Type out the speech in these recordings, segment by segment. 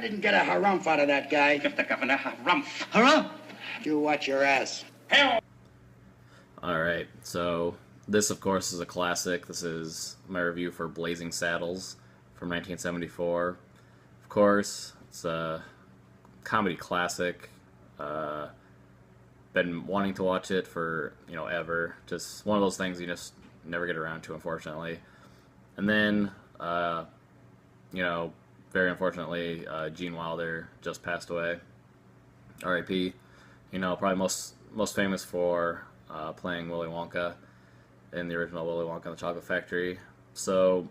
didn't get a harumph out of that guy. Give the governor harumph. Harumph? You watch your ass. Hell. Alright, so this, of course, is a classic. This is my review for Blazing Saddles from 1974. Of course, it's a comedy classic. Been wanting to watch it for, ever. Just one of those things you just never get around to, unfortunately. And then, very unfortunately, Gene Wilder just passed away. R.I.P. Probably most famous for playing Willy Wonka in the original Willy Wonka and the Chocolate Factory. So,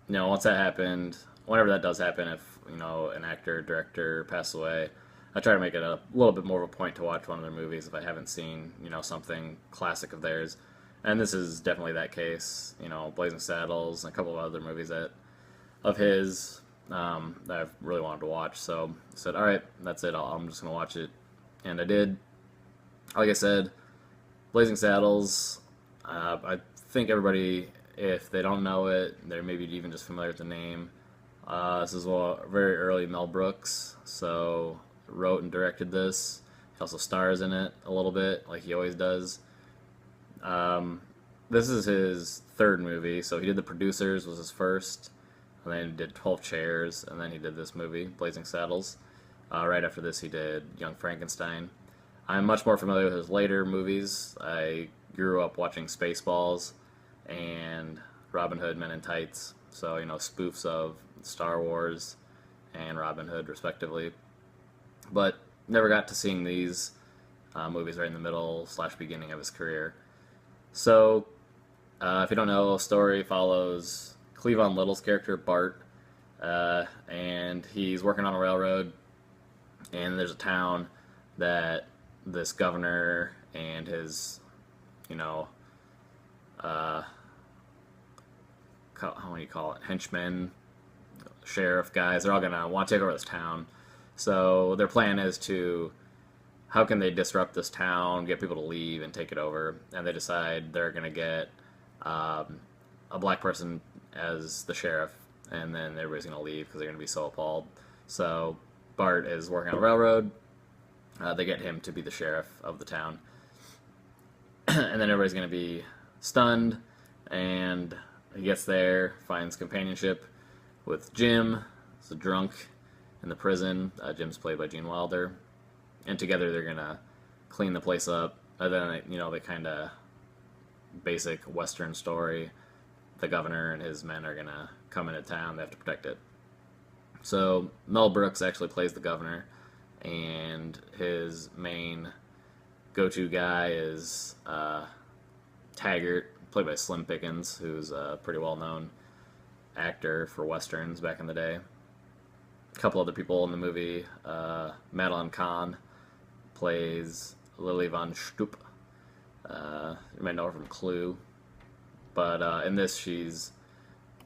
once that happened, whenever that does happen, if, an actor or director passes away, I try to make it a little bit more of a point to watch one of their movies if I haven't seen, something classic of theirs. And this is definitely that case. Blazing Saddles and a couple of other movies of his that I've really wanted to watch. So I said, all right, that's it. I'm just going to watch it. And I did. Like I said, Blazing Saddles, I think everybody, if they don't know it, they're maybe even just familiar with the name. This is very early Mel Brooks, so wrote and directed this. He also stars in it a little bit, like he always does. This is his third movie, so he did The Producers, was his first, and then he did 12 Chairs, and then he did this movie, Blazing Saddles. Right after this, he did Young Frankenstein. I'm much more familiar with his later movies. I grew up watching Spaceballs and Robin Hood Men in Tights, so, spoofs of Star Wars and Robin Hood, respectively. But never got to seeing these movies right in the middle / beginning of his career. So, if you don't know, the story follows Cleavon Little's character, Bart, and he's working on a railroad, and there's a town that this governor and his, how do you call it, henchmen, sheriff guys, they're all going to want to take over this town. So their plan is to, how can they disrupt this town, get people to leave and take it over, and they decide they're going to get a black person as the sheriff, and then everybody's going to leave because they're going to be so appalled. So Bart is working on a railroad. They get him to be the sheriff of the town. And then everybody's going to be stunned, and he gets there, finds companionship with Jim. He's a drunk in the prison. Jim's played by Gene Wilder. And together they're going to clean the place up. And then, they kind of basic Western story. The governor and his men are going to come into town. They have to protect it. So Mel Brooks actually plays the governor, and his main go-to guy is Taggart, played by Slim Pickens, who's a pretty well-known actor for Westerns back in the day. A couple other people in the movie. Madeline Kahn plays Lily von Stoop. You might know her from Clue. But in this, she's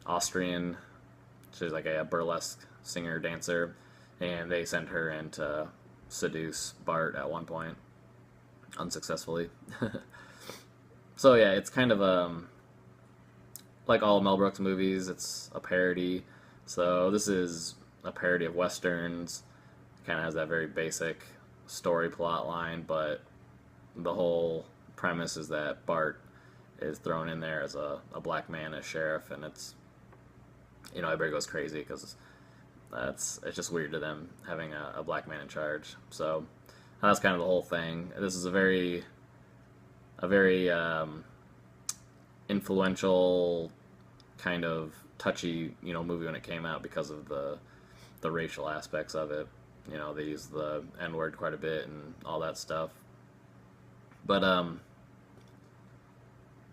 Austrian. She's like a burlesque singer-dancer. And they send her in to seduce Bart at one point. Unsuccessfully. So yeah, it's kind of like all Mel Brooks movies, it's a parody. So this is a parody of Westerns. Kind of has that very basic story plot line, but the whole premise is that Bart is thrown in there as a black man as sheriff, and it's, everybody goes crazy because it's just weird to them having a black man in charge. So that's kind of the whole thing. This is a very influential, kind of touchy, movie when it came out because of the racial aspects of it. They use the N-word quite a bit and all that stuff. But I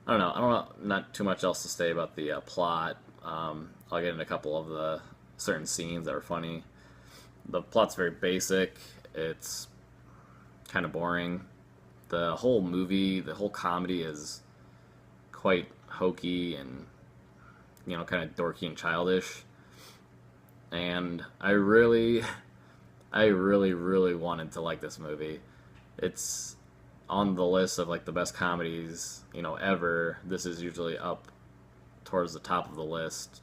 don't know. Not too much else to say about the plot. I'll get into a couple of the certain scenes that are funny. The plot's very basic. It's kind of boring. The whole movie, the whole comedy is quite hokey and, kind of dorky and childish. And I really wanted to like this movie. It's on the list of like the best comedies, ever. This is usually up towards the top of the list.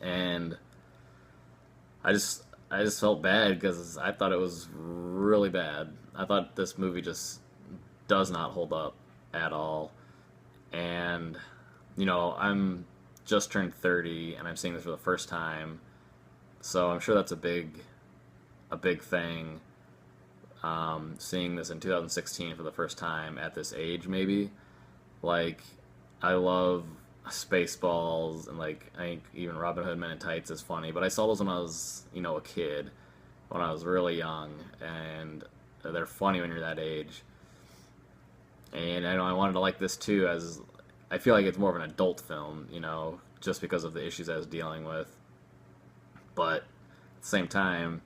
And I just felt bad because I thought it was really bad. I thought this movie just does not hold up at all. And I'm just turned 30 and I'm seeing this for the first time, so I'm sure that's a big thing. Seeing this in 2016 for the first time at this age, maybe. Like, I love Spaceballs, and like I think even Robin Hood Men in Tights is funny. But I saw those when I was a kid, when I was really young, and they're funny when you're that age. And I know I wanted to like this too, as I feel like it's more of an adult film, just because of the issues I was dealing with. But at the same time,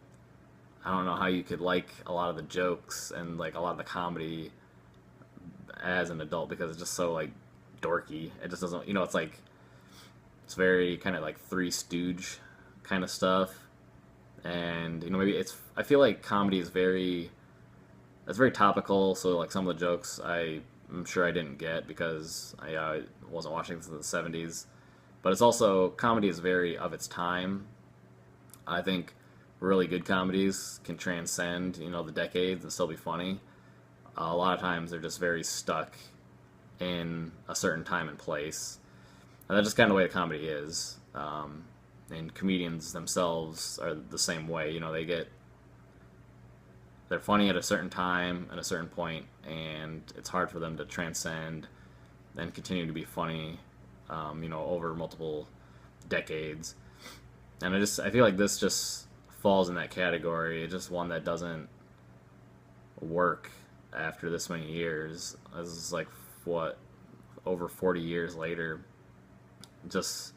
I don't know how you could like a lot of the jokes and like a lot of the comedy as an adult, because it's just so like dorky. It just doesn't, it's like it's very kind of like Three Stooge kind of stuff. And maybe I feel like comedy is very topical. So like some of the jokes I'm sure I didn't get because I wasn't watching this in the 70s. But it's also, comedy is very of its time. I think really good comedies can transcend, the decades and still be funny. A lot of times they're just very stuck in a certain time and place. And that's just kind of the way the comedy is. And comedians themselves are the same way. They're funny at a certain time, at a certain point, and it's hard for them to transcend and continue to be funny, over multiple decades. And I feel like this just falls in that category. It's just one that doesn't work after this many years. This is like, what, over 40 years later. Just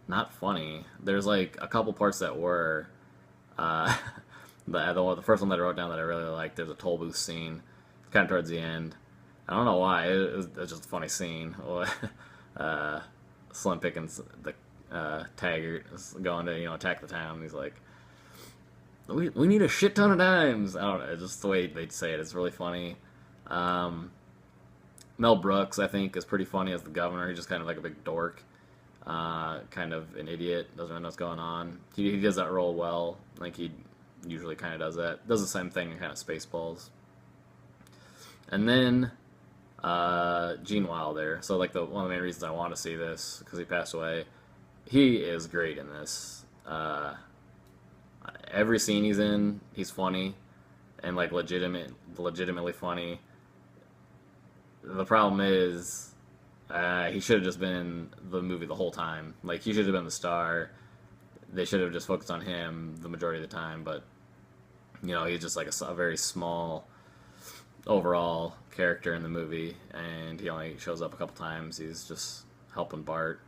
not funny. There's like a couple parts that were. The first one that I wrote down that I really liked, there's a toll booth scene, kind of towards the end. I don't know why. It was just a funny scene. Slim Pickens, the Taggart, is going to attack the town. He's like, we need a shit ton of dimes. I don't know. It's just the way they'd say it. It's really funny. Mel Brooks, I think, is pretty funny as the governor. He's just kind of like a big dork. Kind of an idiot. Doesn't really know what's going on. He does that role well. Like, he usually kind of does that. Does the same thing in kind of Spaceballs. And then Gene Wilder. So like one of the main reasons I want to see this, because he passed away. He is great in this. Every scene he's in, he's funny, and like legitimately funny. The problem is, he should have just been in the movie the whole time. Like, he should have been the star. They should have just focused on him the majority of the time, but he's just like a very small overall character in the movie, and he only shows up a couple times. He's just helping Bart.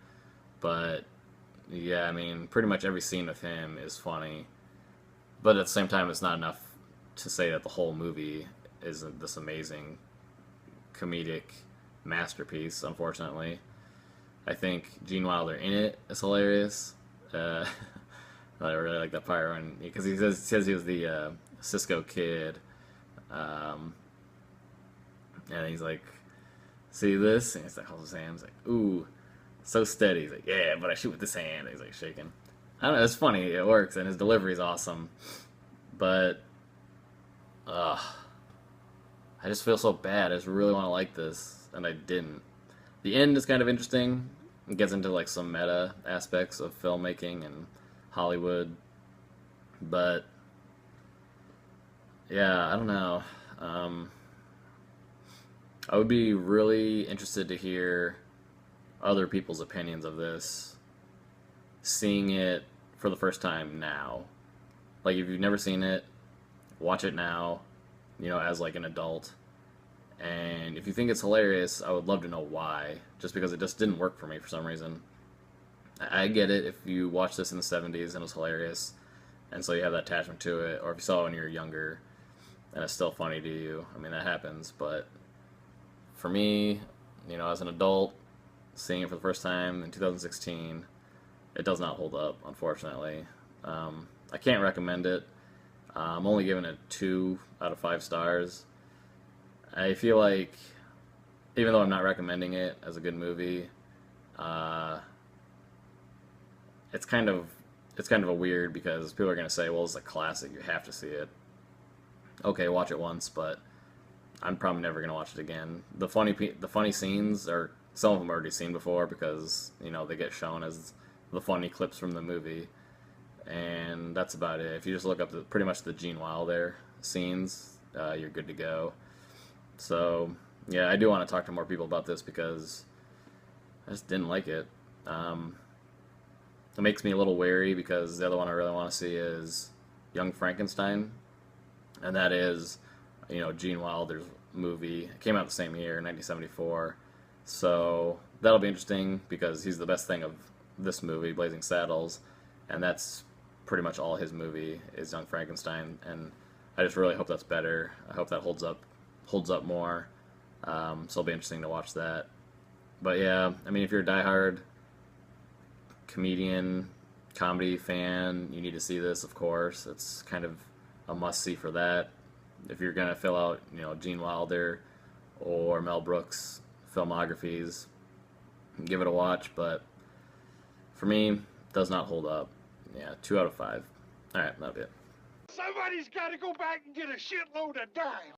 But yeah, I mean, pretty much every scene with him is funny, but at the same time, it's not enough to say that the whole movie is this amazing comedic masterpiece. Unfortunately, I think Gene Wilder in it is hilarious. I really like that part when, because he says he was the Cisco kid, and he's like, "See this?" And he's like, holds his hand. He's like, "Ooh, so steady." He's like, "Yeah, but I shoot with this hand." And he's like shaking. I don't know. It's funny. It works, and his delivery is awesome. But, I just feel so bad. I just really want to like this, and I didn't. The end is kind of interesting. It gets into like some meta aspects of filmmaking and Hollywood, but yeah, I don't know. I would be really interested to hear other people's opinions of this, seeing it for the first time now. Like, if you've never seen it, watch it now, as like an adult. And if you think it's hilarious, I would love to know why. Just because it just didn't work for me for some reason. I get it if you watched this in the 70s and it was hilarious, and so you have that attachment to it, or if you saw it when you were younger and it's still funny to you. I mean, that happens, but for me, as an adult, seeing it for the first time in 2016, it does not hold up, unfortunately. I can't recommend it. I'm only giving it 2 out of 5 stars. I feel like, even though I'm not recommending it as a good movie, it's kind of it's kind of a weird because people are going to say, well, it's a classic, you have to see it. Okay, watch it once, but I'm probably never going to watch it again. The funny scenes are, some of them I've already seen before because, you know, they get shown as the funny clips from the movie. And that's about it. If you just look up pretty much the Gene Wilder scenes, you're good to go. So, yeah, I do want to talk to more people about this because I just didn't like it. It makes me a little wary because the other one I really want to see is Young Frankenstein, and that is, you know, Gene Wilder's movie. It came out the same year, 1974. So that'll be interesting because he's the best thing of this movie, Blazing Saddles, and that's pretty much all his movie is Young Frankenstein. And I just really hope that's better. I hope that holds up more. So it'll be interesting to watch that. But yeah, I mean, if you're a diehard comedy fan, you need to see this, of course. It's kind of a must-see for that. If you're going to fill out, you know, Gene Wilder or Mel Brooks filmographies, give it a watch, but for me, it does not hold up. Yeah, 2 out of 5. Alright, that'll be it. Somebody's got to go back and get a shitload of dime.